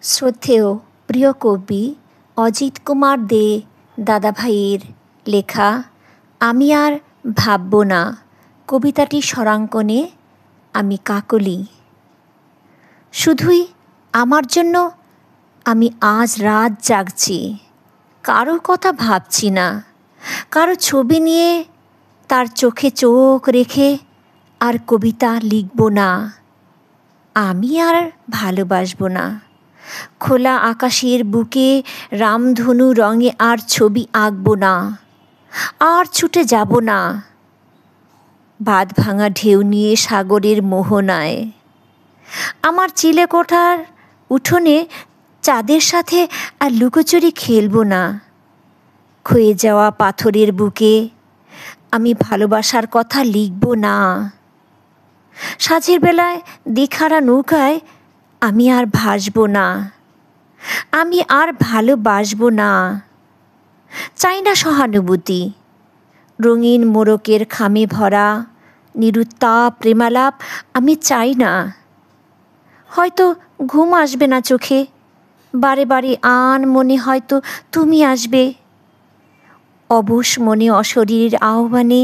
শ্রদ্ধেয় প্রিয় কবি অজিত কুমার দে দাদাভাইয়ের লেখা আমি আর ভাবব না কবিতাটি স্বরাঙ্কনে আমি কাকলি। শুধুই আমার জন্য আমি আজ রাত জাগছি, কারো কথা ভাবছি না, কারো ছবি নিয়ে তার চোখে চোখ রেখে আর কবিতা লিখব না। আমি আর ভালোবাসব না, খোলা আকাশের বুকে রামধনু রঙে আর ছবি আঁকব না, আর ছুটে যাব না বাঁধ ভাঙা ঢেউ নিয়ে সাগরের মোহনায়। আমার চিলেকোঠার উঠোনে চাঁদের সাথে আর লুকোচুরি খেলব না। ক্ষয়ে যাওয়া পাথরের বুকে আমি ভালোবাসার কথা লিখব না। সাঁঝের বেলায় দিখারা নৌকায় আমি আর ভাসব না, আমি আর ভালোবাসব না। চাই না সহানুভূতি, রঙিন মোড়কের খামে ভরা নিরুত্তাপ প্রেমালাপ আমি চাই না। হয়তো ঘুম আসবে না চোখে, বারে বারে আন মনে হয়তো তুমি আসবে। অবশ মনে অশরীরের আহ্বানে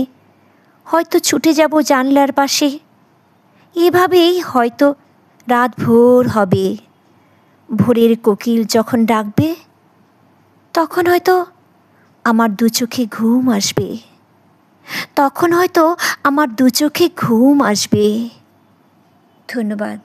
হয়তো ছুটে যাব জানলার পাশে। এভাবেই হয়তো রাত ভোর হবে। ভোরের কোকিল যখন ডাকবে তখন হয়তো আমার দু চোখে ঘুম আসবে, তখন হয়তো আমার দু চোখে ঘুম আসবে। ধন্যবাদ।